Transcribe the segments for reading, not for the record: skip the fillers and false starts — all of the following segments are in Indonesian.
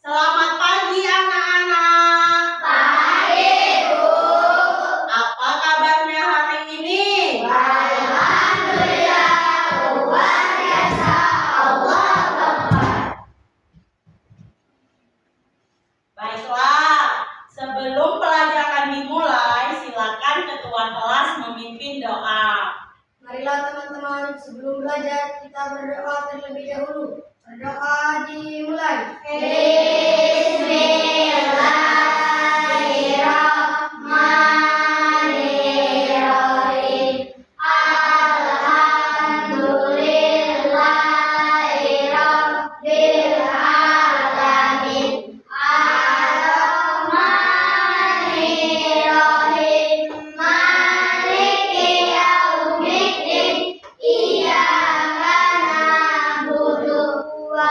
Selamat pagi anak-anak. Pagi, Bu. Apa kabarnya hari ini? Alhamdulillah, luar biasa. Allah Akbar. Baiklah, sebelum pelajaran dimulai, silakan ketua kelas memimpin doa. Marilah teman-teman, sebelum belajar kita berdoa terlebih dahulu. Berdoa dimulai. Bismillahirrahmanirrahim. Alhamdulillahirabbil alamin. Ar-Rahmanirrahim. Maliki yaumiddin. Iyyaka na'budu wa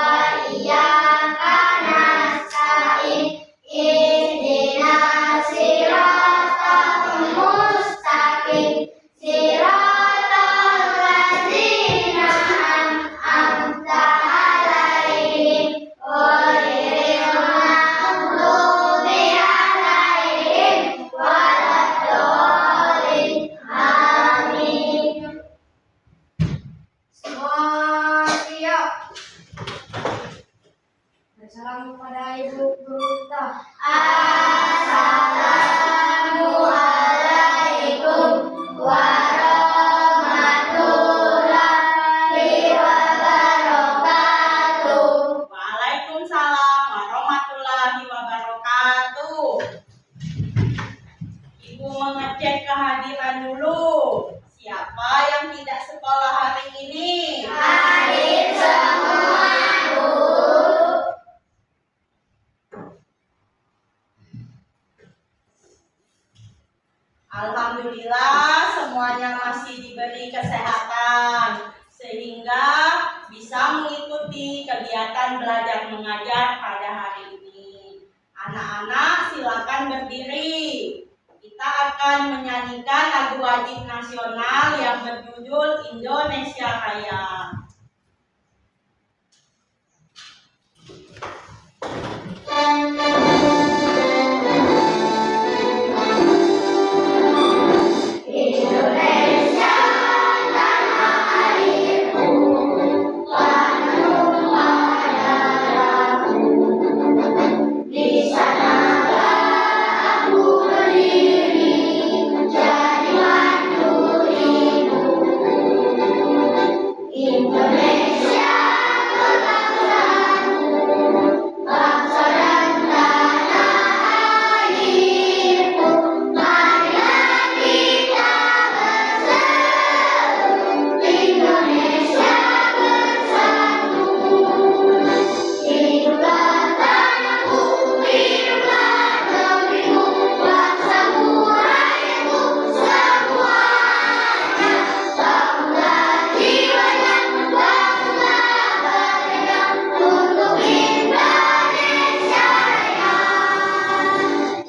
iyyaka nasta'in. Ihdinas siratal mustaqim. Siratal ladzina an'amta 'alaihim ghairil maghdubi 'alaihim waladdallin. Amin. Semua siap. Bersalam kepada ibu guru kita. Assalamualaikum warahmatullahi wabarakatuh. Waalaikumsalam warahmatullahi wabarakatuh. Ibu mengecek kehadiran dulu. Siapa yang tidak sekolah hari ini? Hadir semua, Bu. Alhamdulillah semuanya masih diberi kesehatan sehingga bisa mengikuti kegiatan belajar mengajar pada hari ini. Anak-anak silakan berdiri. Kita akan menyanyikan lagu wajib nasional yang berjudul Indonesia Raya. Indonesia tanah airku, penuh darahku. Di sanalah aku berdiri, jadi mandirimu. Indonesia kebangsaanku, bangsa dan tanah airku. Marilah kita bersatu, Indonesia bersatu. Hiduplah tanahku, hiduplah negeriku, bangsamu, rakyatku semuanya. Bangunlah jiwanya, bangunlah merdeka untuk Indonesia Raya.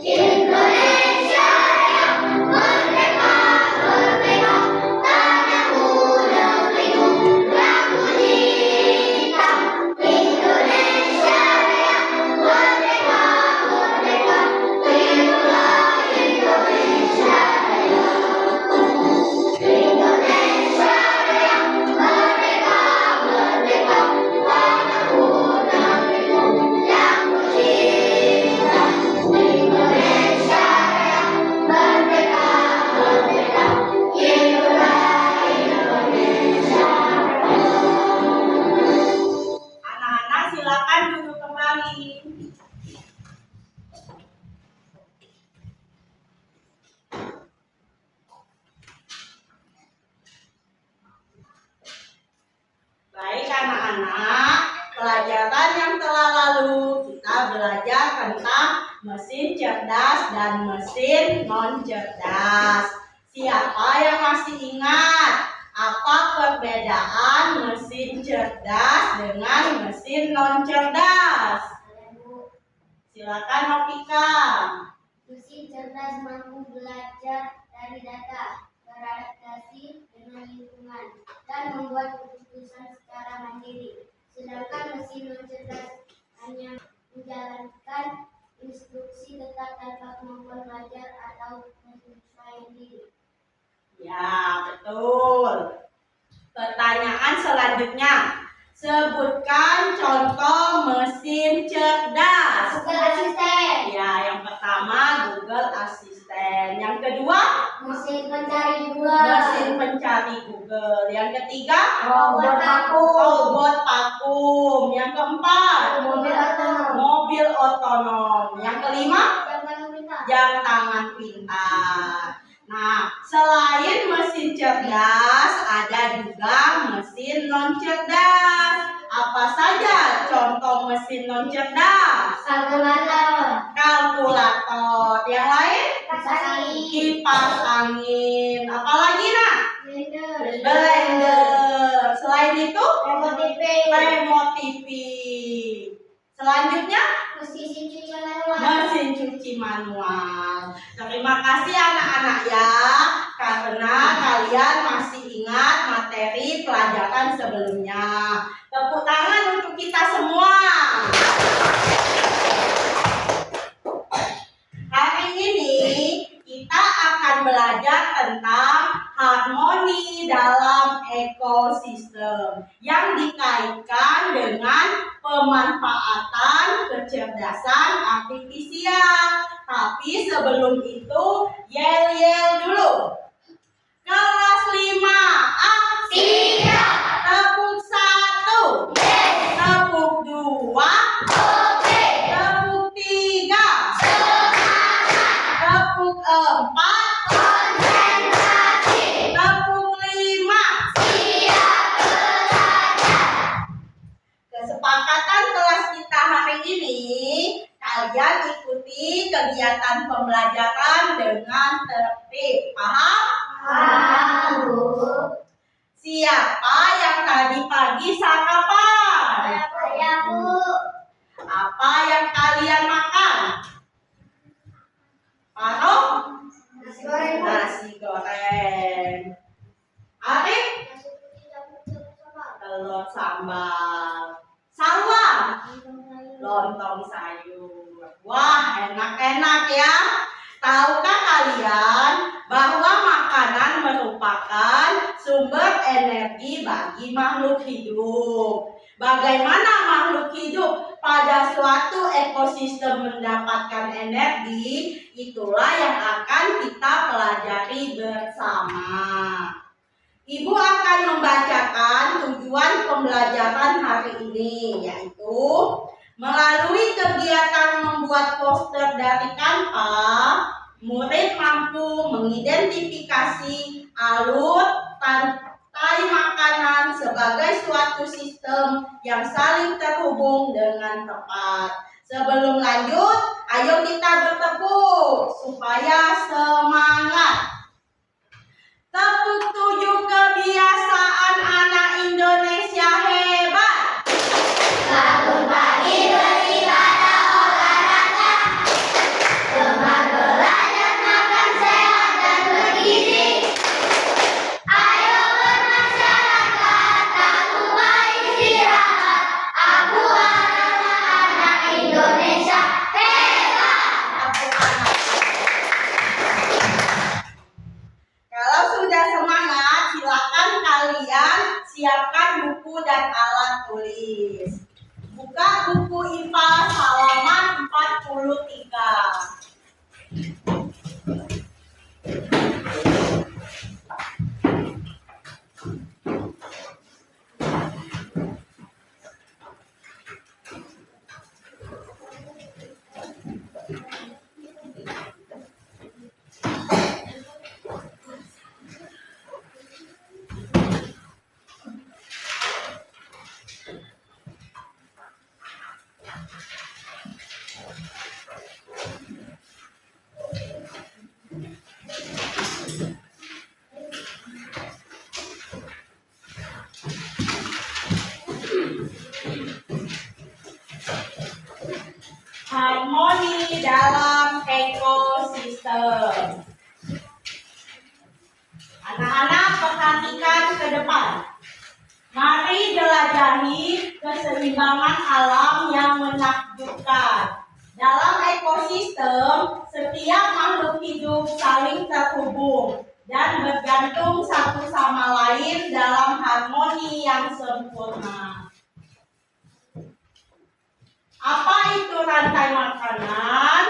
Indonesia Raya, merdeka, merdeka, tanahku, negeriku yang ku cinta. Indonesia Raya, merdeka, merdeka, hiduplah Indonesia Raya. Indonesia Raya, merdeka, merdeka, tanahku, negeriku yang ku cinta. Indonesia Raya, merdeka, merdeka, hiduplah Indonesia Raya. Anak-anak silakan duduk kembali. Baik anak-anak, pelajaran yang telah lalu kita belajar tentang mesin cerdas dan mesin non cerdas. Siapa yang masih ingat apa perbedaan mesin cerdas dengan mesin non cerdas? Silakan Novika. Mesin cerdas mampu belajar dari data, beradaptasi dengan lingkungan, dan membuat keputusan secara mandiri. Sedangkan mesin non cerdas hanya menjalani mobil otonom. Yang kelima, jam tangan pintar. Nah, selain mesin cerdas, ada juga mesin non cerdas. Apa saja contoh mesin non cerdas? Kalkulator. Yang lain? Kipas angin. Apalagi nak? Blender. Selain itu? Remote TV. Selanjutnya? Mesin cuci manual. Terima kasih anak-anak ya, karena kalian masih ingat materi pelajaran sebelumnya. Tepuk tangan untuk kita semua. Hari ini kita akan belajar tentang harmoni dalam ekosistem yang dikaitkan dengan pemanfaatan kecerdasan artifisial. Tapi sebelum itu, yel-yel dulu. Kelas 5, aksi. Tepuk 1. Tepuk 2. Tepuk 3. Tepuk 4. Tepuk 5. Kesepakatan kelas kita hari ini, kalian ikuti kegiatan pembelajaran dengan tertib. Paham? Siapa yang tadi pagi sarapan? Apa yang kalian makan? Paruh? Nasi goreng. Arif? Telur sambal. Salwa? Lontong sayur. Wah, enak-enak ya. Tahukah kalian bahwa makanan merupakan sumber energi bagi makhluk hidup? Bagaimana makhluk hidup pada suatu ekosistem mendapatkan energi? Itulah yang akan kita pelajari bersama. Ibu akan membacakan tujuan pembelajaran hari ini, yaitu melalui kegiatan membuat poster dari Canva, murid mampu mengidentifikasi alur rantai makanan sebagai suatu sistem yang saling terhubung dengan tepat. Sebelum lanjut, ayo kita bertepuk supaya semangat. Tepuk 7 kebiasaan anak Indonesia hebat. Bangun pagi beribadah olahraga, gemar belajar makan sehat dan bergizi. Ayo bermasyarakat, aku beristirahat. Aku adalah anak Indonesia hebat. Kalau sudah semangat, silakan kalian siapkan buku dan alat tulis. Buka buku IPA halaman 43. Harmoni dalam ekosistem. Anak-anak perhatikan ke depan. Mari jelajahi keseimbangan alam yang menakjubkan. Dalam ekosistem, setiap makhluk hidup saling terhubung dan bergantung satu sama lain dalam harmoni yang sempurna. Apa itu rantai makanan?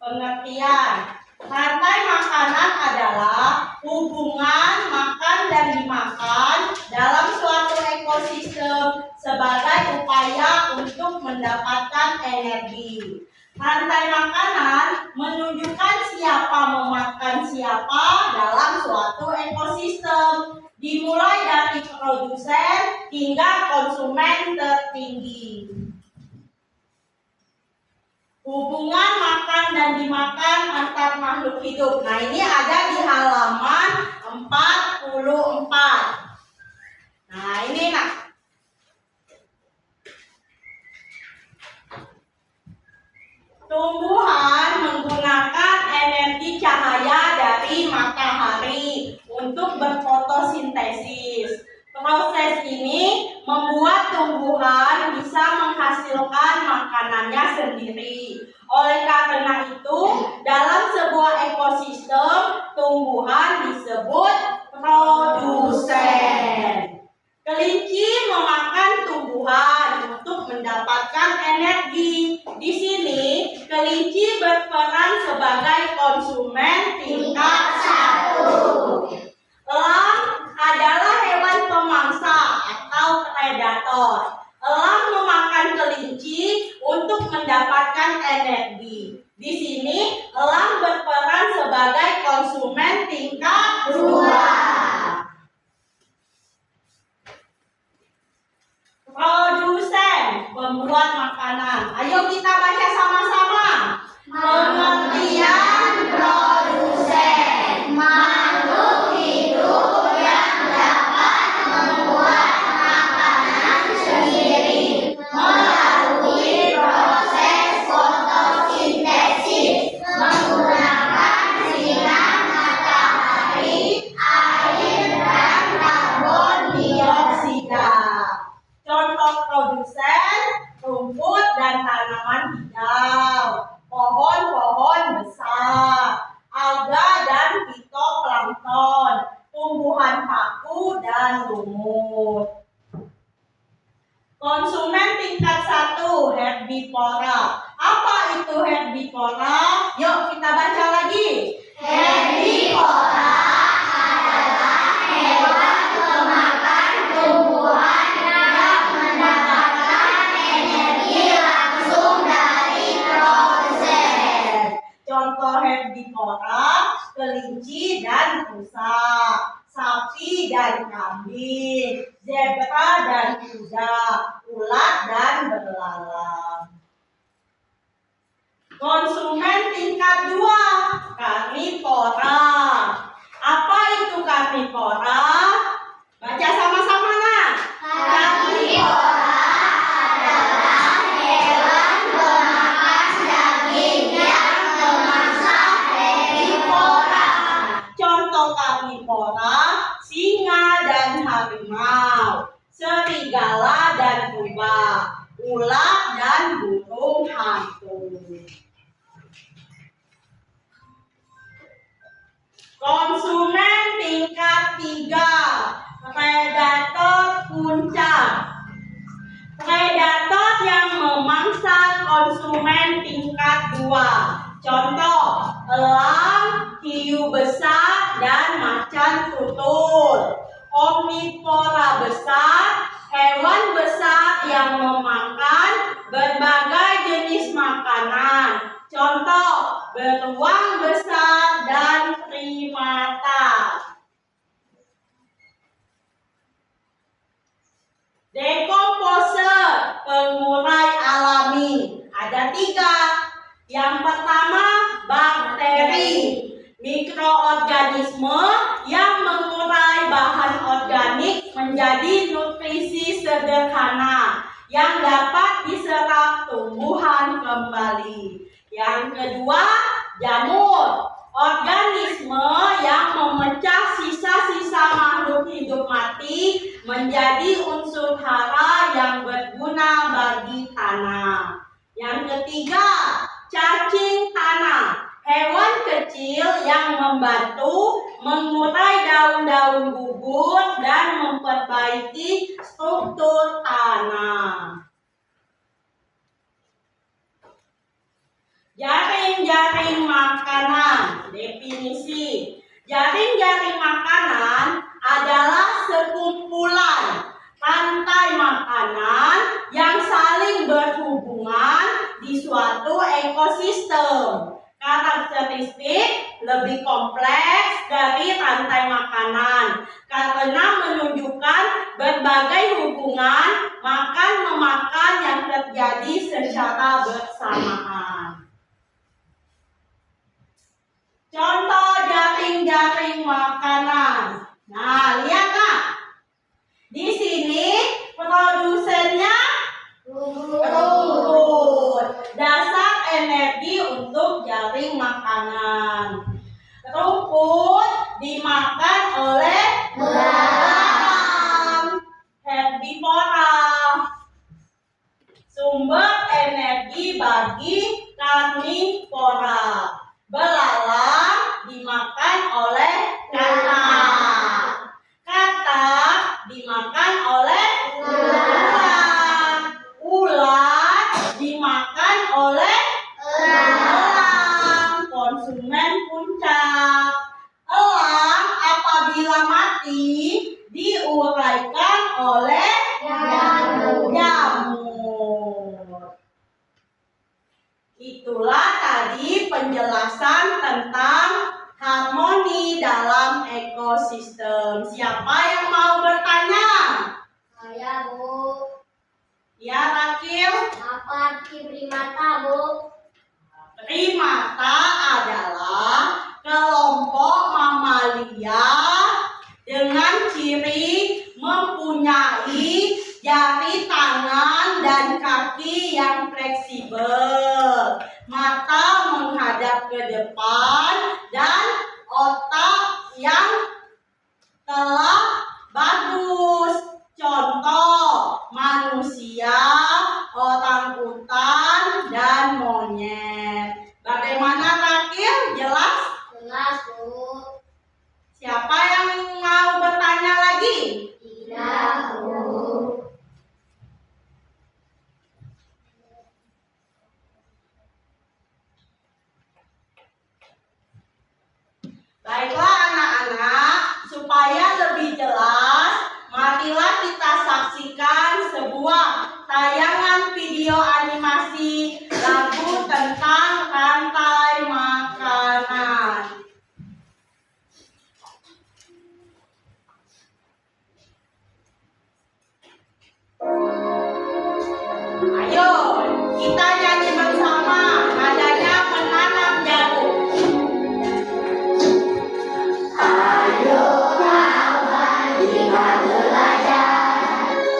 Pengertian. Rantai makanan adalah hubungan makan dan dimakan dalam suatu ekosistem sebagai upaya untuk mendapatkan mendapatkan energi. Rantai makanan menunjukkan siapa memakan siapa dalam suatu ekosistem, dimulai dari produsen hingga konsumen tertinggi. Hubungan makan dan dimakan antar makhluk hidup. Nah, ini ada di halaman 44. Nah, ini tumbuhan menggunakan energi cahaya dari matahari untuk berfotosintesis. Proses ini membuat tumbuhan bisa menghasilkan makanannya sendiri. Oleh karena itu, dalam sebuah ekosistem, tumbuhan disebut produsen. Kelinci memakan tumbuhan untuk mendapatkan energi. Di sini, kelinci berperan sebagai konsumen tingkat 1. Elang adalah hewan pemangsa atau predator. Elang memakan kelinci untuk mendapatkan energi. Di sini, elang berperan sebagai konsumen tingkat 2. Produsen, pembuat makanan. Ayo kita baca sama-sama. Pengertian produsen, makhluk hidup yang dapat membuat makanan sendiri melalui proses fotosintesis menggunakan sinar matahari, air, dan karbon dioksida. Contoh produsen, rumput dan tanaman hijau, pohon-pohon besar, alga dan fitoplankton, tumbuhan paku dan lumut. Konsumen tingkat 1, herbivora. Apa itu herbivora? Yuk kita baca lagi. Herbivora adalah hewan pemakan tumbuhan yang mendapatkan energi langsung dari produsen. Contoh herbivora, kelinci dan rusa, sapi dan kambing, zebra dan kuda, ulat dan belalang. Konsumen tingkat 2, karnivora. Apa itu karnivora? Baca sama-sama nak. Karnivora adalah hewan pemakan daging yang memasak herbivora. Contoh karnivora, singa dan harimau, serigala dan rubah, ulat dan burung hantu. Konsumen tingkat 3, predator puncak. Predator yang memangsa konsumen tingkat 2. Contoh, elang, hiu besar, dan macan tutul. Omnivora besar, hewan besar yang memakan berbagai jenis makanan. Contoh, beruang besar dan primata. Dekomposer, pengurai alami. Ada 3. Yang pertama, bakteri. Mikroorganisme yang mengurai bahan organik menjadi nutrisi sederhana yang dapat diserap tumbuhan kembali. Yang kedua, jamur. Organisme yang memecah sisa-sisa makhluk hidup mati menjadi unsur hara yang berguna bagi tanah. Yang ketiga, cacing tanah. Hewan kecil yang membantu mengurai daun-daun gugur dan memperbaiki struktur tanah. Jaring-jaring makanan. Definisi. Jaring-jaring makanan adalah sekumpulan rantai makanan yang saling berhubungan suatu ekosistem. Karakteristik lebih kompleks dari rantai makanan karena menunjukkan berbagai hubungan makan-memakan yang terjadi secara bersamaan. Contoh jaring-jaring makanan. Nah, lihat Kak. Di sini produsennya rumput. Dasar energi untuk jaring makanan. Rumput dimakan oleh belalang, herbivora. Sumber energi bagi karnivora. Belalang dimakan oleh katak. Katak dimakan oleh ular. Ular dimakan oleh elang, konsumen puncak. Elang apabila mati diuraikan oleh jamur. Itulah tadi penjelasan tentang harmoni dalam ekosistem. Siapa yang mau bertanya? Saya, Bu. Ya, Rakil. Apa arti primata, Bu? Primata adalah kelompok mamalia dengan ciri mempunyai jari tangan dan kaki yang fleksibel, mata menghadap ke depan, dan otak yang telah bagus. Contoh manusia, orangutan, dan monyet. Bagaimana Rakil? Jelas? Jelas, Bu. Siapa yang mau bertanya lagi? Tidak, Bu. Baiklah anak-anak, supaya lebih jelas, marilah kita saksikan sebuah tayangan video animasi lagu tentang rantai makanan. Ayo, kita nyanyi bersama, nadanya menanam jagung. Ayo kawan kita belajar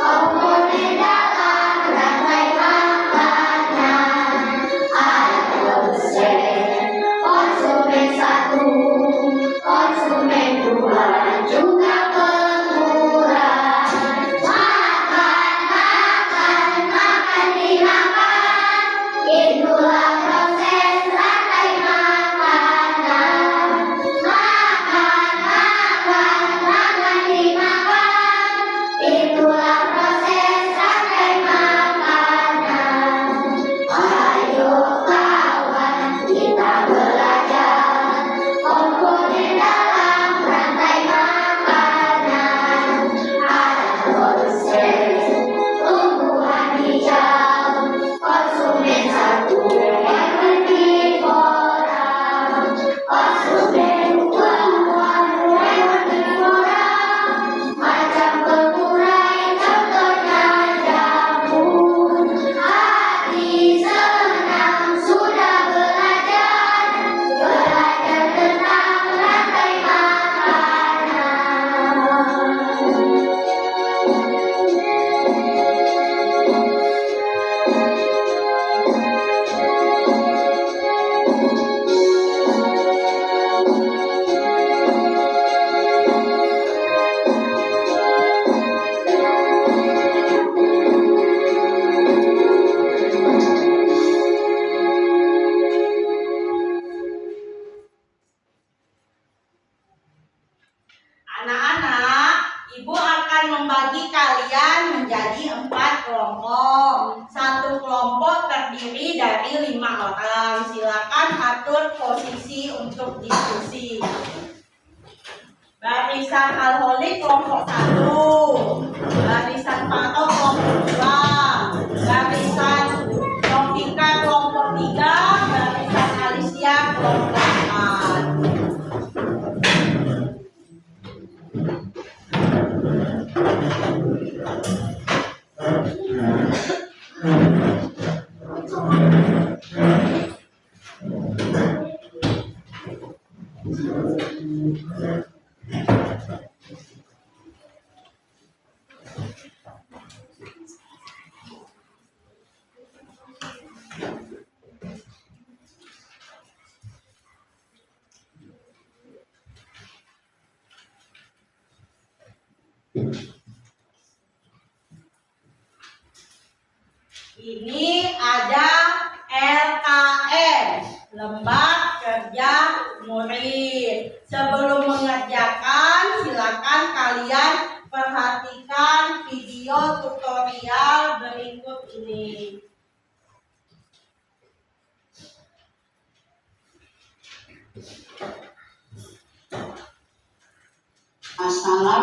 komponen dalam rantai makanan. Ada produsen, konsumen satu, konsumen dua, juga pengurang. Makan, makan, makan dimakan. Itulah proses rantai makanan. Makan, makan, makan dimakan. Itulah proses rantai makanan. Ayo kawan kita belajar komponen dalam rantai makanan. Ada produsen, tumbuhan hijau, konsumen satu, herbivora. Konsumen dua, herbivora. Macam pengurai, contohnya jamur. Hati senang sudah belajar tentang rantai makanan. Anak-anak, Ibu akan membagi kalian menjadi 4 kelompok. Satu kelompok terdiri dari 5 orang. Silakan atur posisi untuk diskusi. Barisan alholik kelompok 1, barisan patok kelompok 2, barisan logika kelompok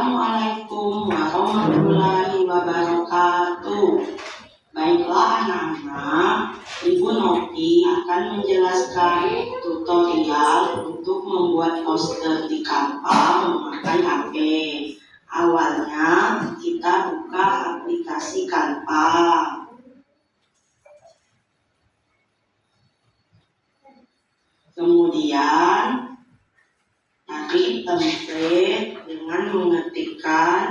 Assalamualaikum warahmatullahi wabarakatuh. Baiklah anak-anak, Ibu Noti akan menjelaskan tutorial untuk membuat poster di Canva memakai HP. Awalnya kita buka aplikasi Canva. Kemudian cari template dengan mengetikkan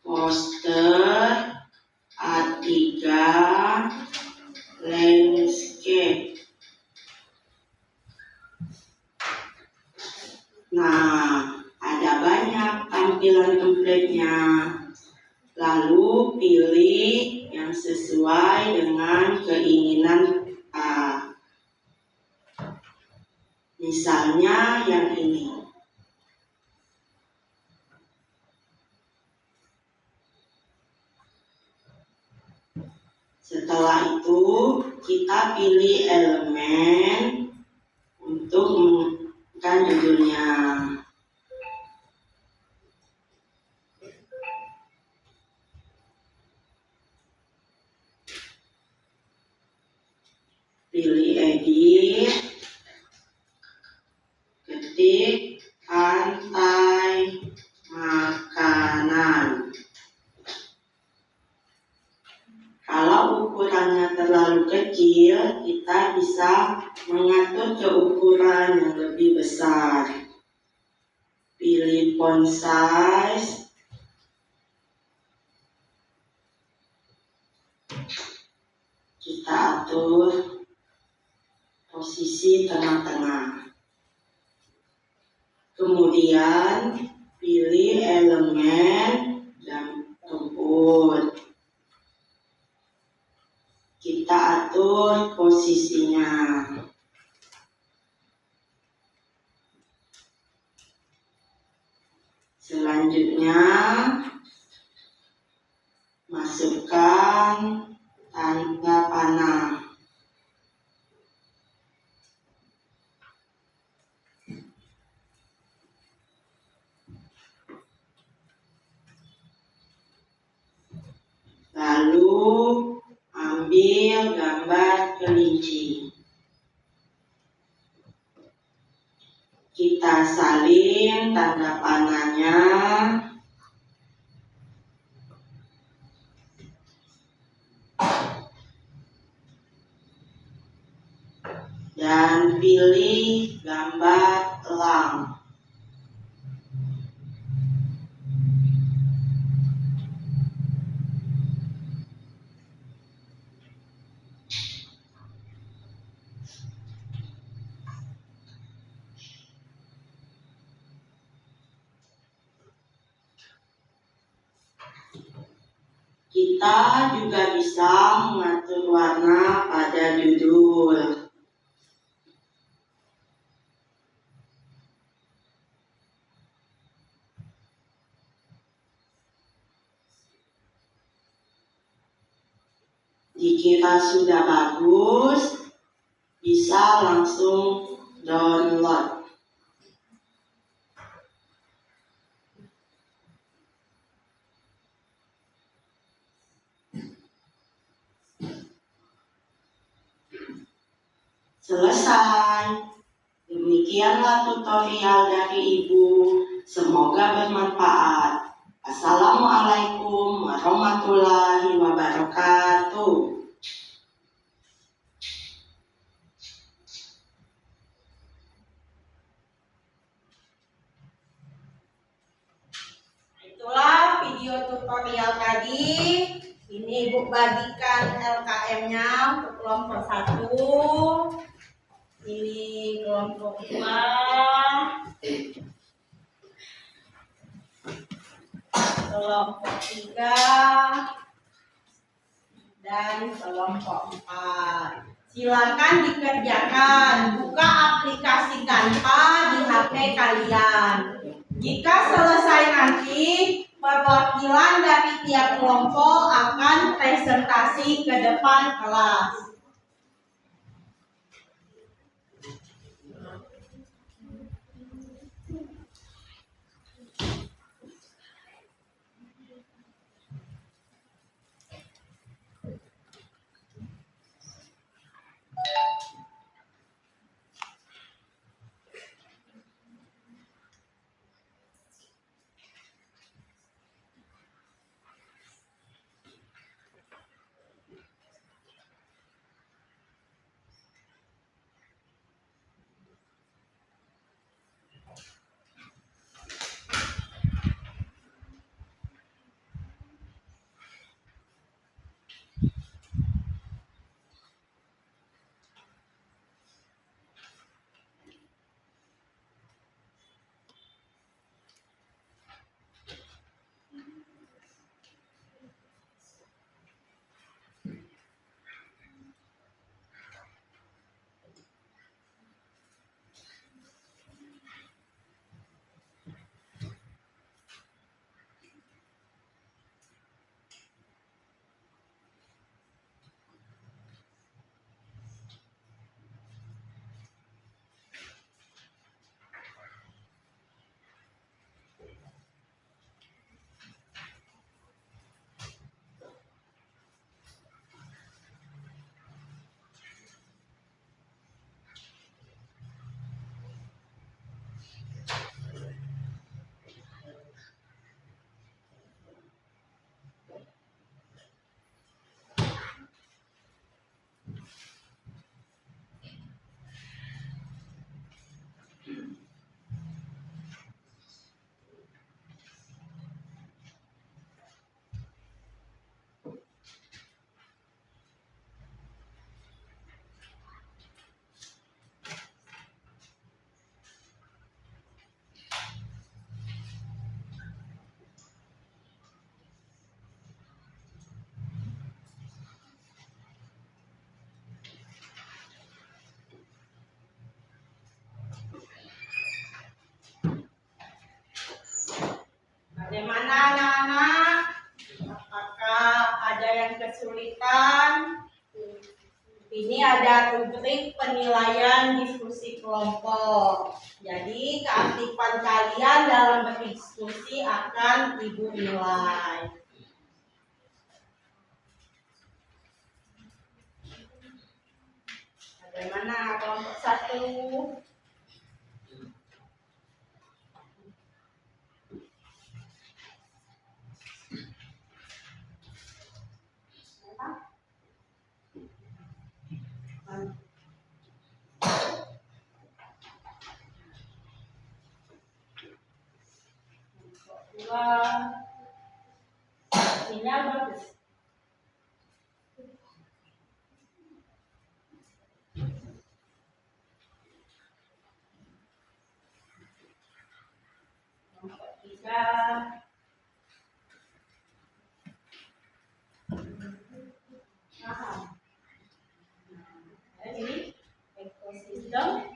poster A3 landscape. Nah, ada banyak tampilan template-nya. Lalu pilih yang sesuai dengan keinginan kita. Misalnya yang ini. Setelah itu kita pilih elemen untuk menentukan judulnya. Pilih edit, ketik pantai makanan. Kalau ukurannya terlalu kecil, kita bisa mengatur ke ukuran yang lebih besar. Pilih font size. Kita atur posisi tengah-tengah. Kemudian pilih elemen dan rumput. Kita atur posisinya. Selanjutnya, masukkan tanda panah. Lalu ambil gambar kelinci. Kita salin tanda panahnya. Dan pilih gambar elang. Kita juga bisa mengatur warna pada judul. Jika sudah bagus, bisa langsung download. Selesai. Demikianlah tutorial dari Ibu. Semoga bermanfaat. Assalamualaikum warahmatullahi wabarakatuh. Itulah video tutorial tadi. Ini Ibu bagikan LKM-nya untuk kelompok 1. Ini kelompok 2. Kelompok 3 dan kelompok 4. Silakan dikerjakan. Buka aplikasi Canva di HP kalian. Jika selesai nanti, perwakilan dari tiap kelompok akan presentasi ke depan kelas. Bagaimana anak-anak? Apakah ada yang kesulitan? Ini ada rubrik penilaian diskusi kelompok. Jadi keaktifan kalian dalam berdiskusi akan Ibu nilai. Bagaimana kelompok 1? Sinyal bagus. Kelompok 3. Paham? Jadi ekosistem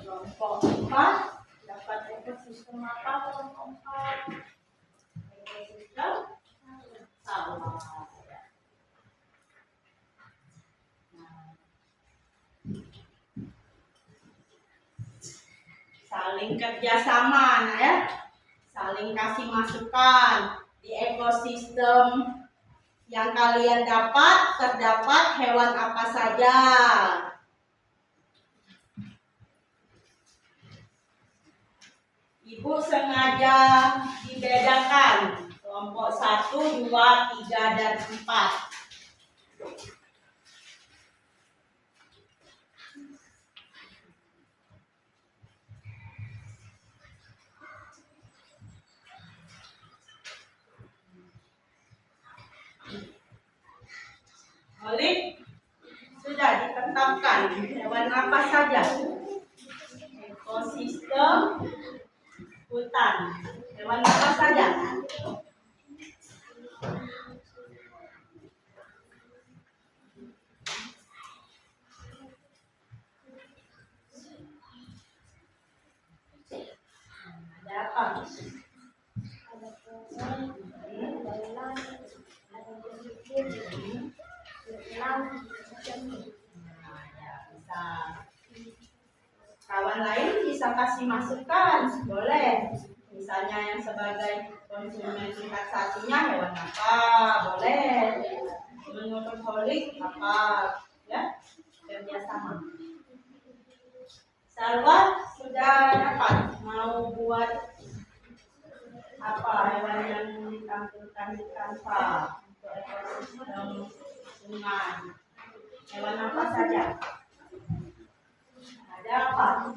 kelompok 4 dapat ekosistem apa kelompok 4? Ekosistem sawah. Saling kerjasama, nah ya, saling kasih masukan. Di ekosistem yang kalian dapat terdapat hewan apa saja? Ibu sengaja dibedakan kelompok 1, 2, 3, dan 4. Oleh sudah ditetapkan hewan apa saja? Ekosistem hutan. Hewan apa saja? Ada apa? Bisa. Kawan lain bisa kasih masukan, boleh. Misalnya yang sebagai konsumen tingkat satunya hewan apa, boleh. Menurut holik apa, ya, kerjasama. Salwa sudah dapat mau buat apa hewan yang ditampilkan di kanvas untuk ekosistem sungai. Hewan apa saja? Ada apa?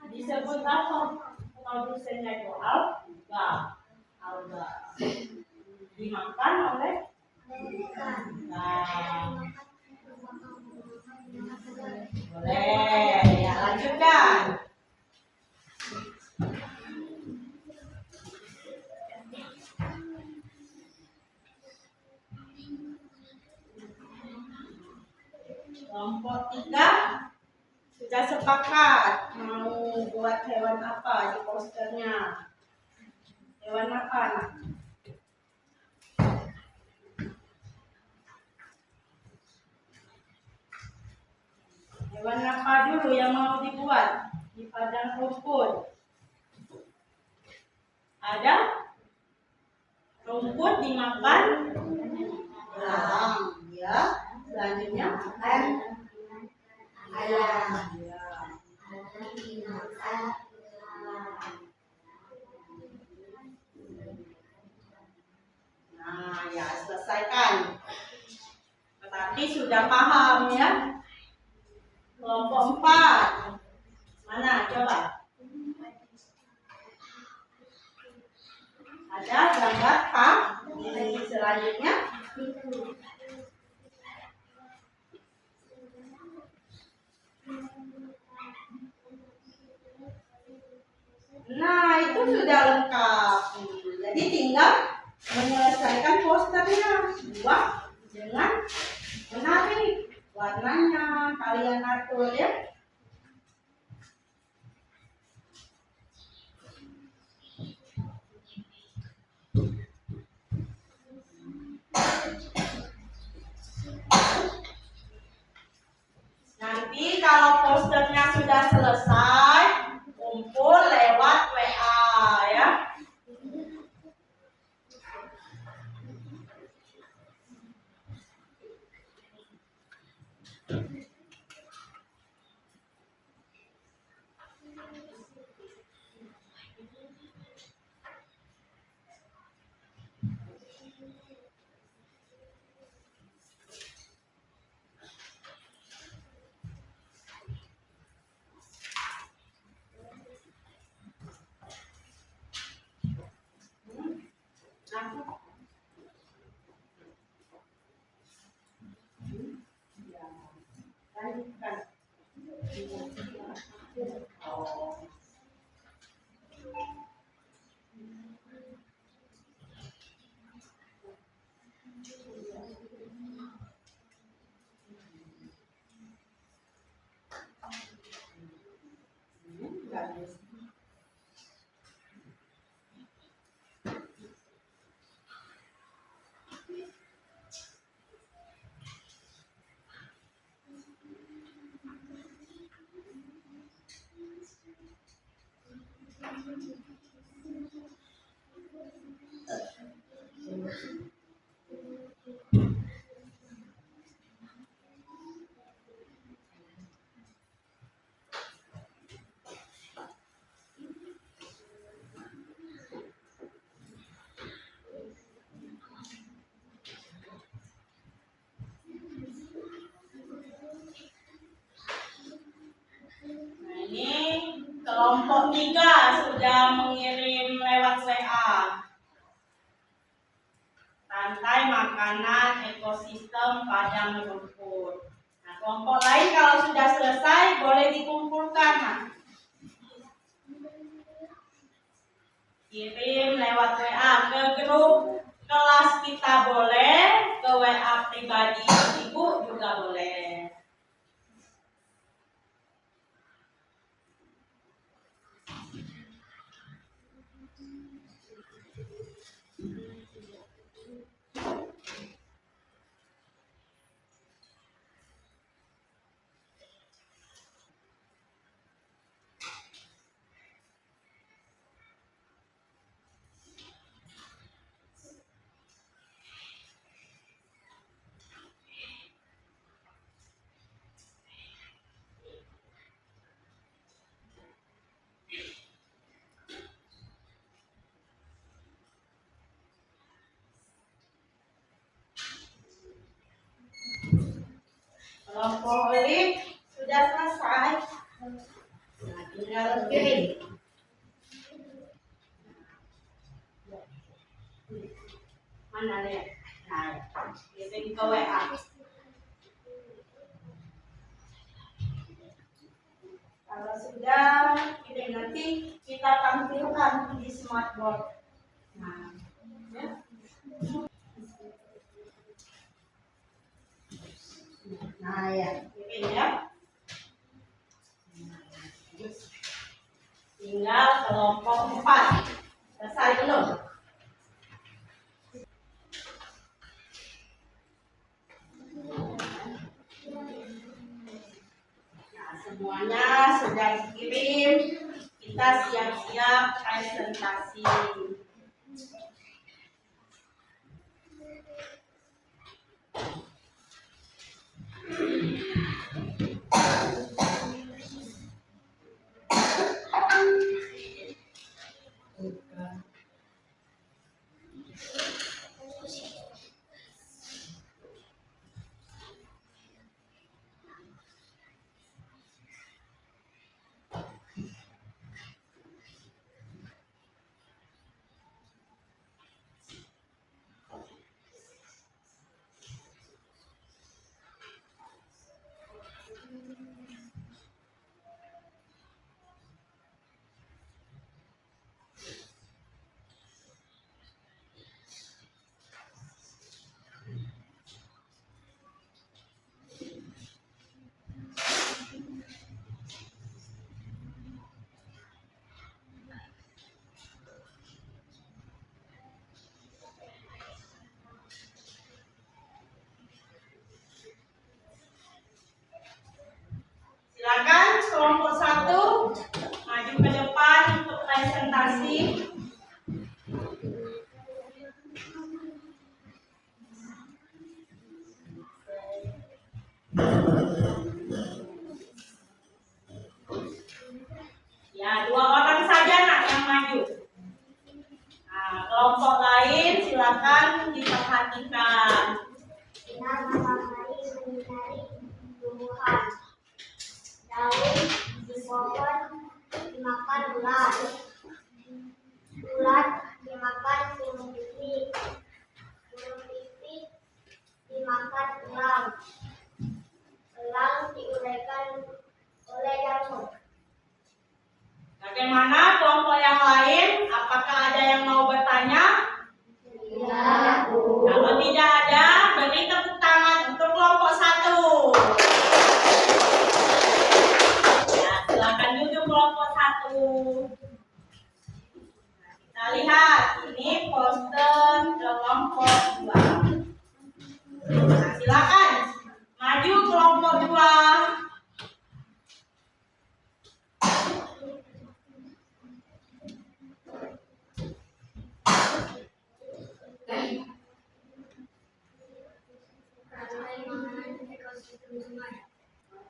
Disebut apa? Produsennya itu alga. Dimakan oleh boleh. Ya, lanjutkan. Kelompok 3 sudah sepakat mau buat hewan apa di posternya? Hewan apa? Hewan apa dulu yang mau dibuat di padang rumput? Ada? Rumput dimakan? Ya. Selanjutnya ayam. Ya. Nah, ya selesaikan. Tetapi sudah paham ya. Kelompok 4. Mana coba? Ada gambar Pak? Ini selanjutnya. Nah, itu sudah lengkap. Jadi Jadi tinggal menyelesaikan posternya, buat dengan menarik warnanya, kalian atur ya. Nanti kalau posternya sudah selesai, kumpul lewat WA ya. Nah, ini kelompok 3 sudah mengirim lewat WA. Rantai makanan ekosistem padang rumput. Nah, kelompok lain kalau sudah selesai boleh dikumpulkan. Nah, kirim lewat WA ke grup kelas kita boleh, ke WA pribadi ibu juga boleh. Kelompok elit sudah selesai. Nah, tinggal kirim. Mana lihat? Nah, kirim ke WA. Kalau sudah, kirim nanti kita tampilkan di smartboard. Nah, ya. Nah ya, kirim ya. Tinggal kelompok 4. Selesai belum? Nah, semuanya sudah dikirim. Kita siap-siap presentasi. Ya, 2 orang saja nak yang maju. Nah, kelompok lain silakan diperhatikan. Kita mempelajari mengenai tumbuhan. Daun di pohon dimakan ulat. Ulat dimakan burung pipit. Burung pipit dimakan elang. Elang diuraikan oleh jamur. Bagaimana kelompok yang lain? Apakah ada yang mau bertanya? Ya, Bu. Kalau tidak ada, beri tepuk tangan untuk kelompok 1. Ya, silakan duduk kelompok 1. Kita lihat, ini poster kelompok 2. Nah, silakan maju kelompok 2. Rantai makanan ekosistem sungai.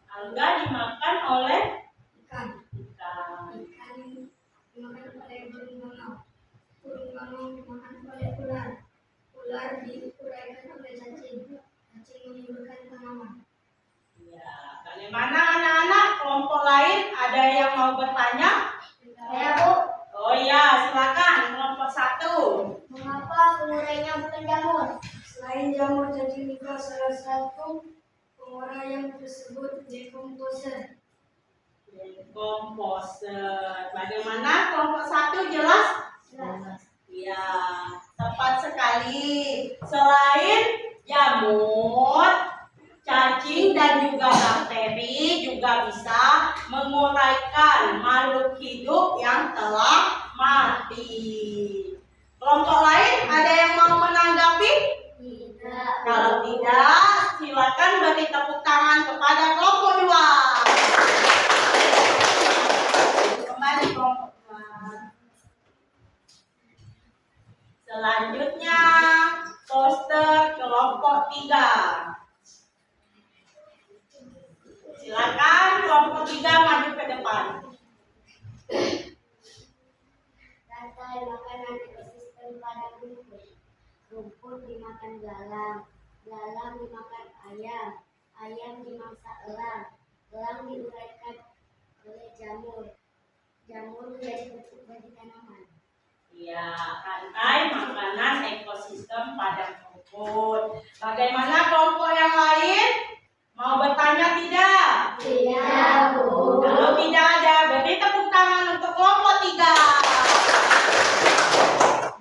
Alga dimakan oleh Ikan. ikan. Ikan dimakan oleh burung bangau. Burung bangau dimakan oleh ular. Ular diuraikan oleh cacing. Cacing menyuburkan tanaman. Ya, bagaimana anak-anak kelompok lain? Ada yang mau bertanya? Ya, Bu. Oh iya, silakan kelompok 1. Mengapa pengurainya bukan jamur? Selain jamur, cacing juga salah satu pengurai yang disebut dekomposer. Komposer. Bagaimana kelompok 1 jelas? Ya, tepat sekali. Selain jamur, cacing dan juga bakteri juga bisa menguraikan makhluk hidup yang telah mati. Kelompok lain ada yang mau menanggapi? Tidak. Kalau tidak, silakan beri tepuk tangan kepada kelompok 2. Kembali kelompok 2. Selanjutnya, poster kelompok 3. Silakan kelompok 3 maju ke depan. Rantai makanan ekosistem pada rumput. Rumput dimakan belalang. Belalang dimakan ayam. Ayam dimangsa elang. Elang diuraikan oleh jamur. Jamur menjadi pupuk bagi tanaman. Ya, rantai makanan ekosistem pada rumput. Bagaimana kelompok yang lain? Mau bertanya tidak? Tidak, Bu. Kalau tidak ada, beri tepuk tangan untuk kelompok 3.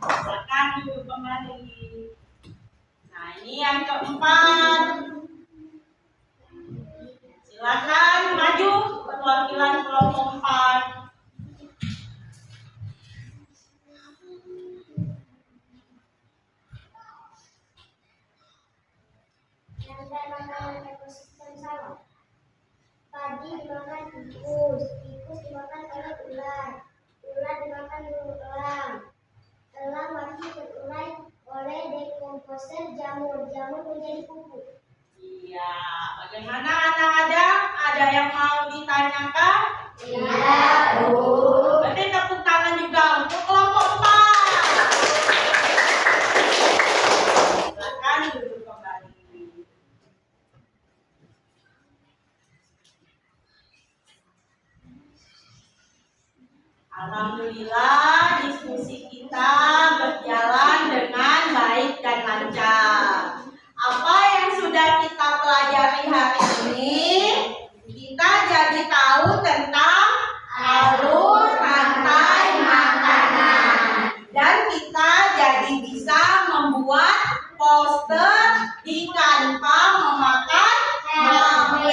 Silakan duduk kembali. Nah, ini yang keempat. Silakan maju perwakilan kelompok 4. Rantai makanan ekosistem sawah. Padi dimakan tikus. Tikus dimakan oleh ular. Ular dimakan burung elang. Elang mati terurai oleh dekomposer jamur. Jamur menjadi pupuk. Iya, bagaimana anak-anak? Ada yang mau ditanyakan? Iya, Bu. Berarti tepuk tangan juga untuk kelompok 4. Silakan duduk kembali. Alhamdulillah, diskusi kita berjalan dengan baik dan lancar. Apa yang sudah kita pelajari hari ini, kita jadi tahu tentang alur rantai makanan. Dan kita jadi bisa membuat poster di tanpa memakan HP.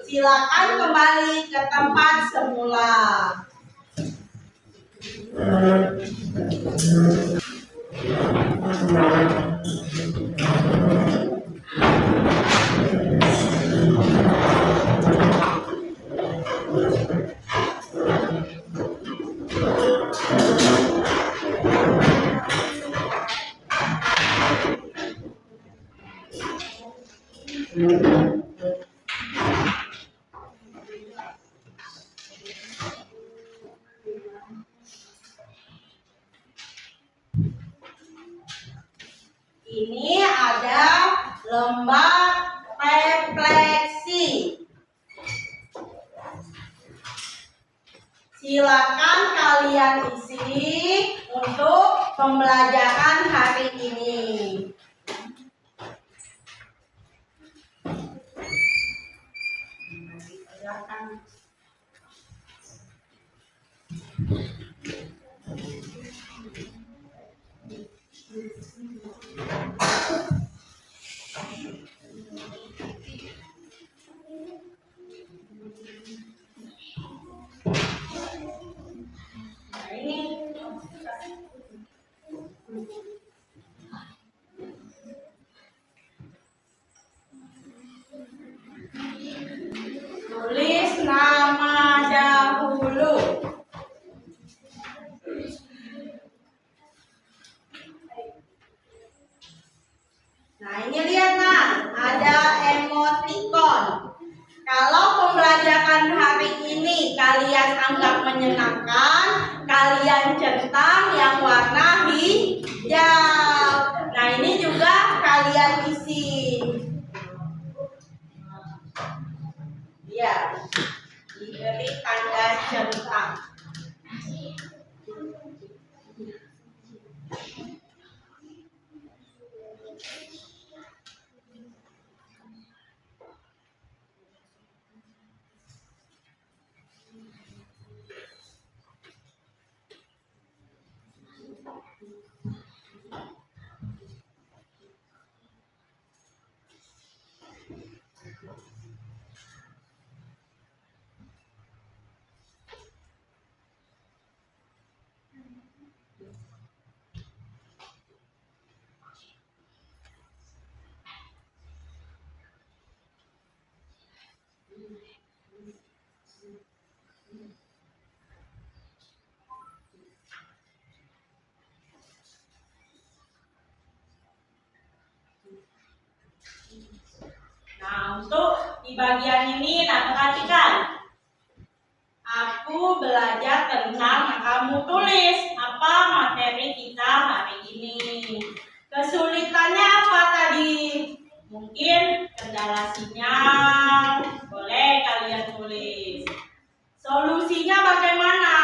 Silakan kembali ke tempat semula. Silakan kalian isi untuk pembelajaran hari ini. Tulis nama dahulu. Nah, ini lihat nah, ada emoticon. Kalau pembelajaran hari ini kalian anggap menyenangkan, kalian centang yang warna hijau. Nah, ini juga kalian isi. Ya, diberi tanda centang. Nah, untuk di bagian ini, nah perhatikan. Aku belajar tentang, nah kamu tulis apa materi kita hari ini. Kesulitannya apa tadi? Mungkin kendala sinyal, boleh kalian tulis. Solusinya bagaimana?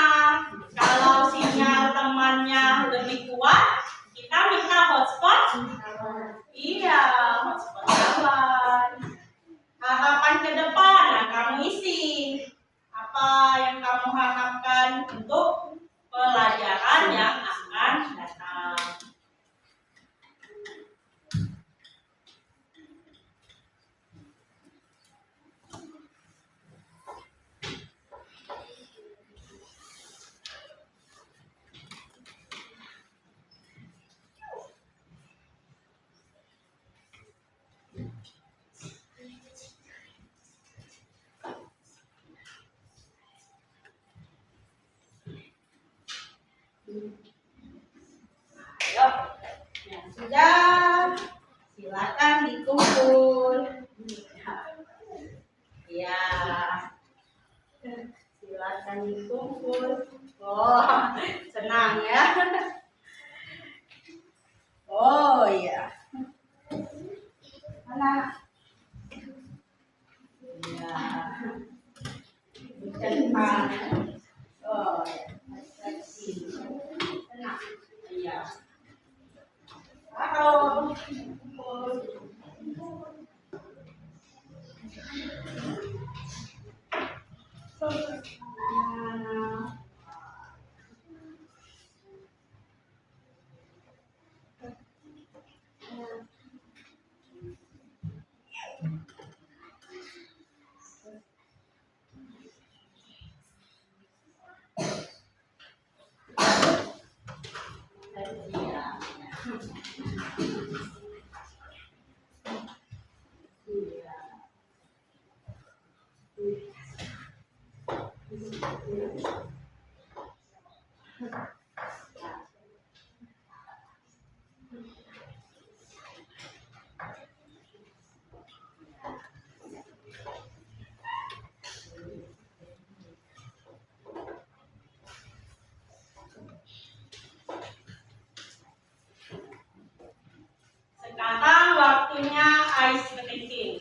Kalau sinyal temannya lebih kuat, kita minta hotspot. Iya, hotspot kawan. Harapan ke depan, nah kamu isi. Apa yang kamu harapkan untuk pelajaran yang akan datang? Ayo, yang sudah, silakan dikumpul. Ya, silakan dikumpul. Oh, senang ya. Oh iya. Mana? Ya, tenang. Oh ya, seksi. Tenang. Iya. Halo. Sekarang waktunya ice skating.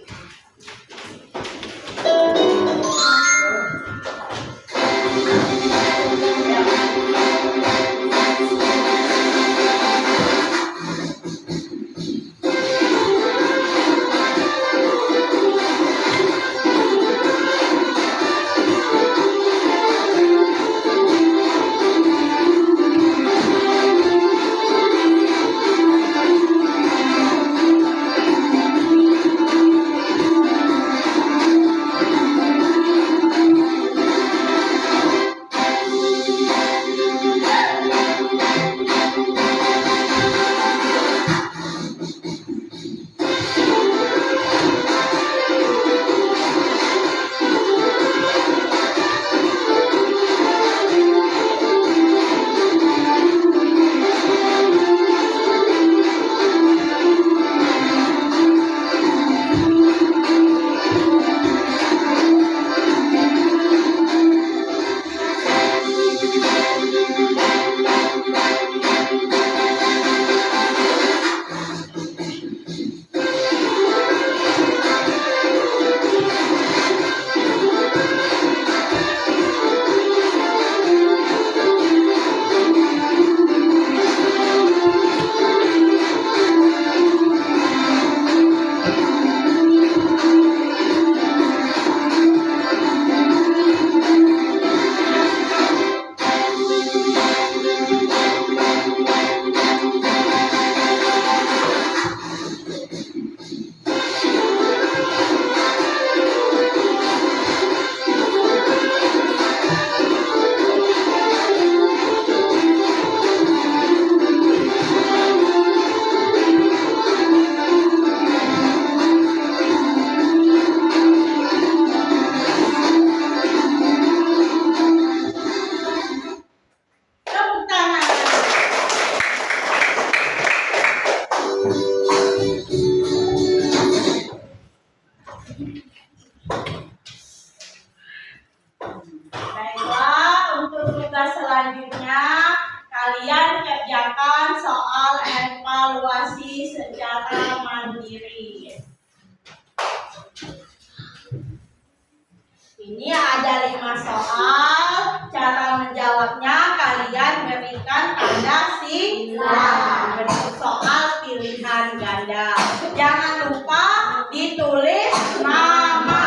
kalian kerjakan soal evaluasi secara mandiri. Ini ada 5 soal. Cara menjawabnya kalian berikan tanda silang. Bentuk soal pilihan ganda. Jangan lupa ditulis nama.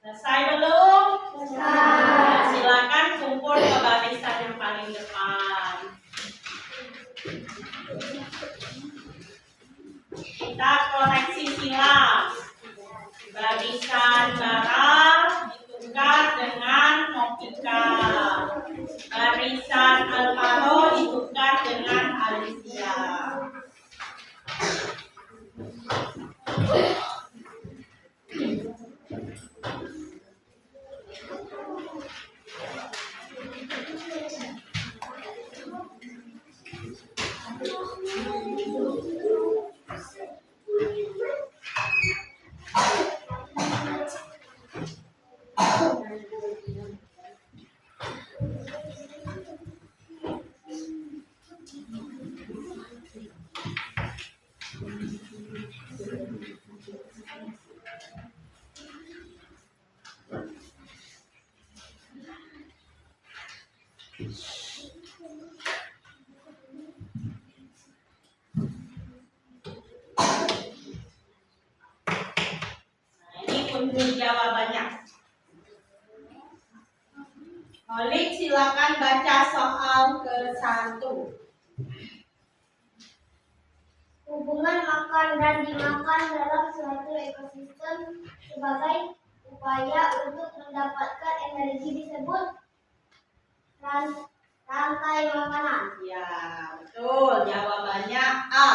Selesai belum? Selesai. Silakan kumpul ke barisan yang paling depan. Kita koreksi silang. Barisan Bara ditukar dengan Novika. Barisan Alvaro ditukar dengan Alicia. Kunjung jawabannya. Olik, silakan baca soal ke-1. hubungan makan dan dimakan dalam suatu ekosistem sebagai upaya untuk mendapatkan energi disebut rantai makanan. Ya, betul. Jawabannya A.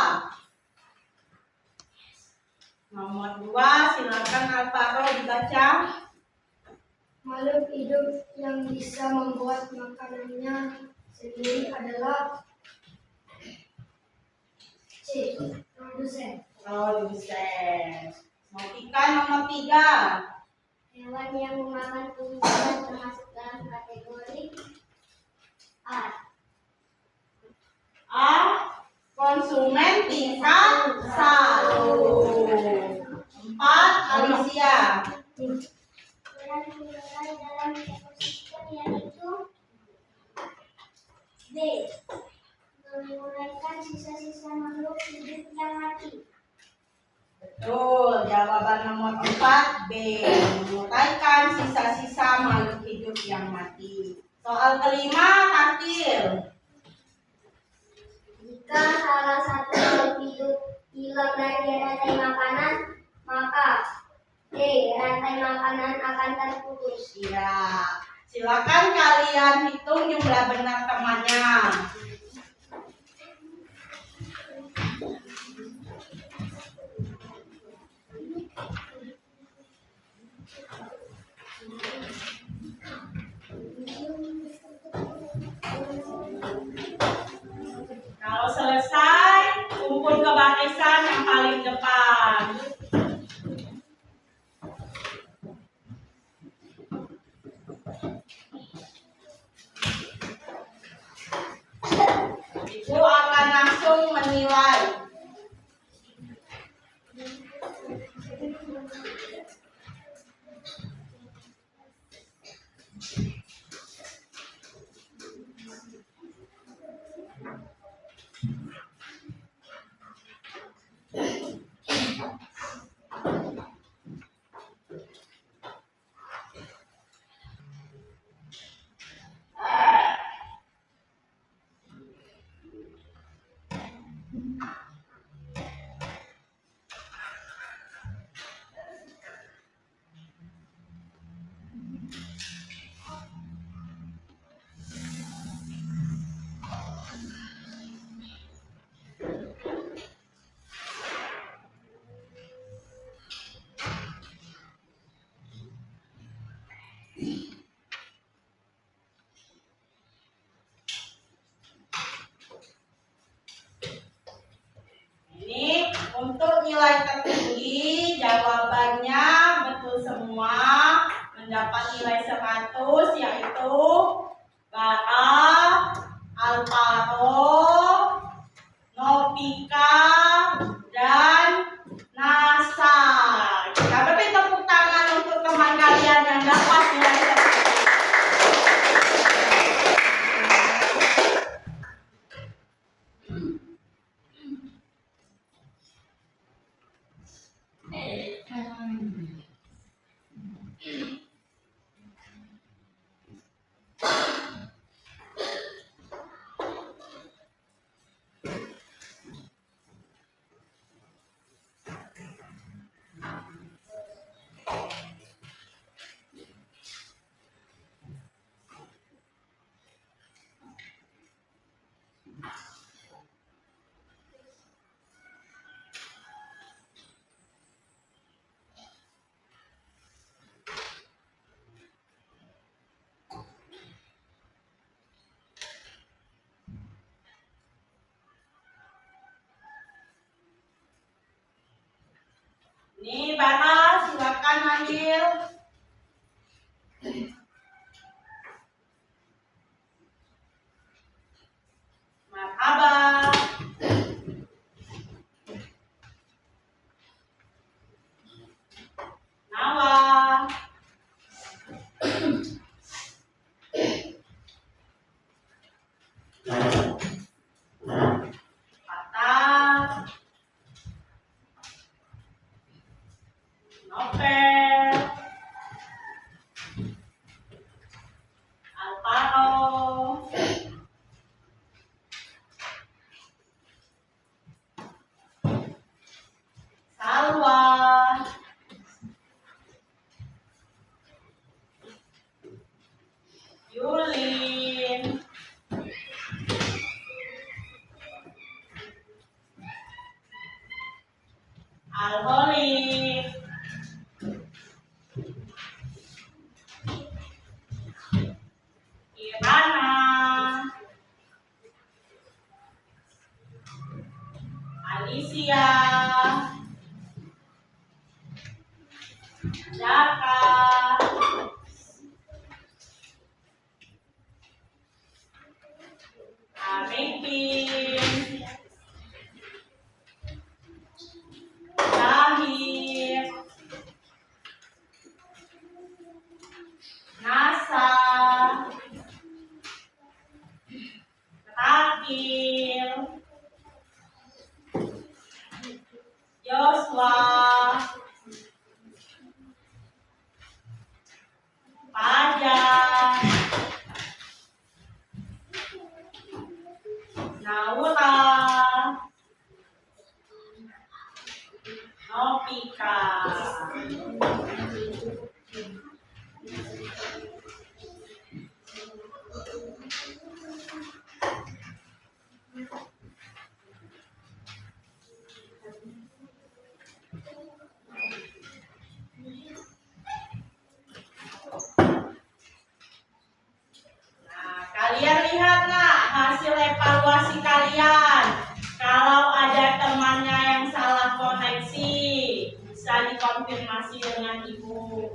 Nomor 2, silakan Alvaro dibaca. Makhluk hidup yang bisa membuat makanannya sendiri adalah C. Produsen. Produsen. Motika nomor 3. Hewan yang memakan tumbuhan termasuk dalam kategori A. A. Konsumen tingkat 1. 4. Alicia. Peran mineral dalam ekosistem yaitu B. Menguraikan sisa-sisa makhluk hidup yang mati. Betul. Jawaban nomor 4 B. Menguraikan sisa-sisa makhluk hidup yang mati. Soal kelima, Kakil. Jika salah satu makhluk hidup hilang dari rantai makanan, maka D. Rantai makanan akan terputus. Ya. Silakan kalian hitung jumlah benar temannya. Kalau selesai, kumpul ke barisan yang paling depan. Ibu akan langsung menilai. Ini untuk nilai tertinggi, jawabannya betul semua, mendapat nilai 100, yaitu Bara, Alvaro, Novika, dan Nasar. Kita beri tepuk tangan untuk teman kalian yang dapat nilai tertinggi. Nih, Bara, silakan ambil. Marhaba. Nawa. Patah. evaluasi kalian. Kalau ada temannya yang salah koneksi, bisa dikonfirmasi dengan ibu.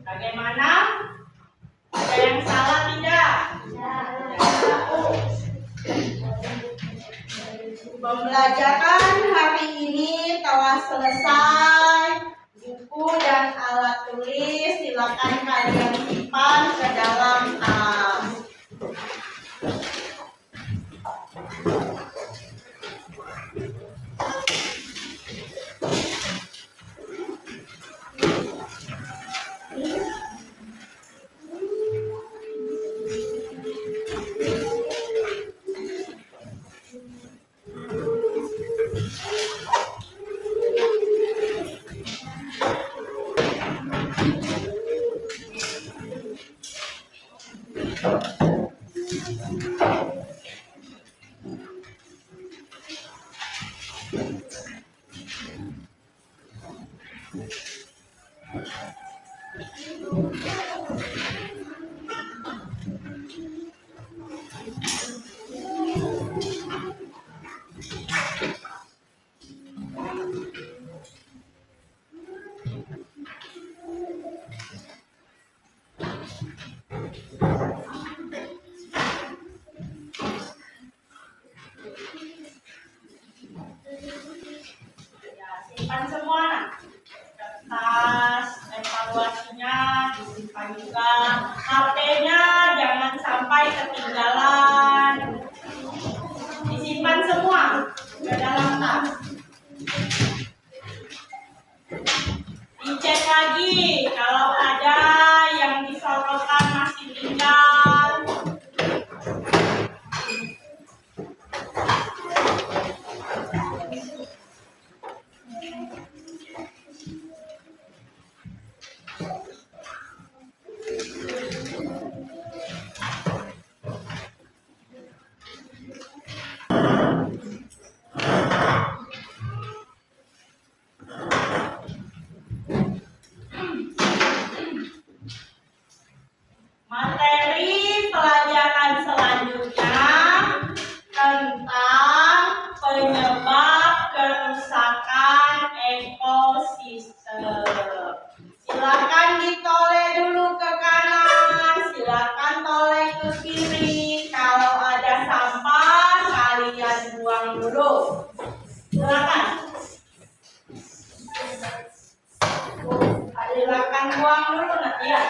Bagaimana? Ada yang salah tidak? Pembelajaran hari ini telah selesai. Buku dan alat tulis silakan kalian simpan ke dalam tas. Simpan semua. Kertas evaluasinya disimpan juga. HP-nya jangan sampai ketinggalan. Disimpan semua ke dalam tas. Dicek lagi kalau ada yang disorotkan masih tinggal. Materi pelajaran selanjutnya tentang penyebab kerusakan ekosistem. Silakan ditoleh dulu ke kanan, silakan toleh ke kiri. Kalau ada sampah, kalian buang dulu. Silakan. Silakan buang dulu nanti ya.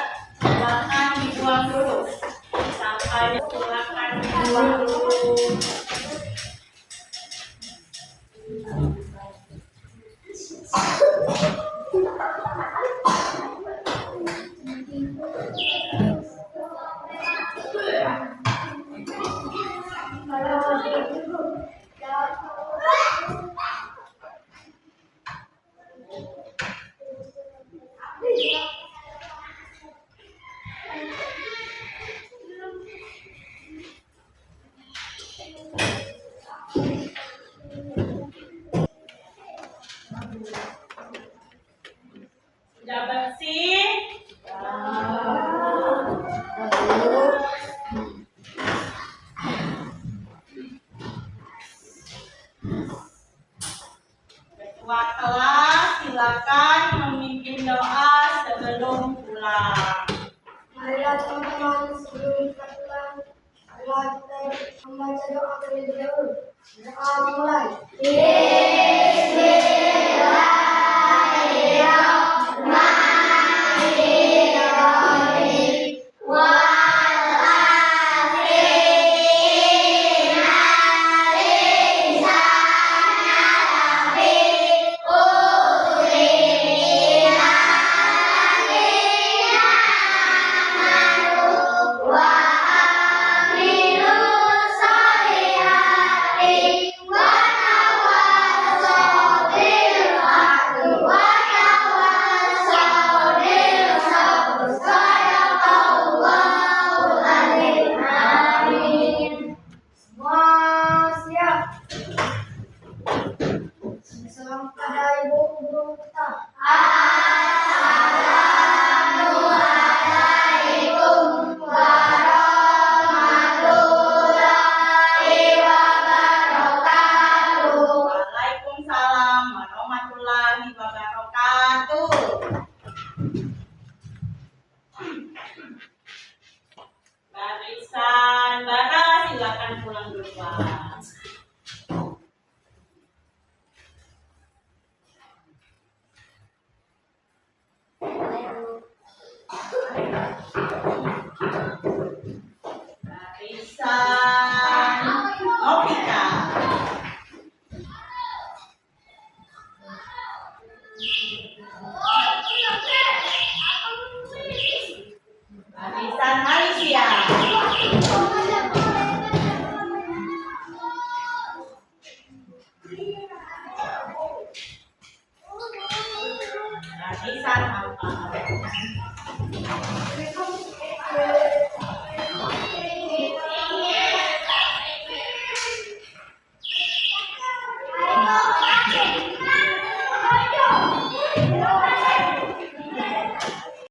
Silakan dibuang dulu. Sampai silakan dibuang dulu. Sudah bersih? Ketua kelas silakan memimpin doa sebelum pulang. Marilah teman-teman, sebelum kita pulang, marilah kita membaca doa terlebih dahulu. Doa mulai. Barisan Novika. Barisan Alicia. Barisan Alfa.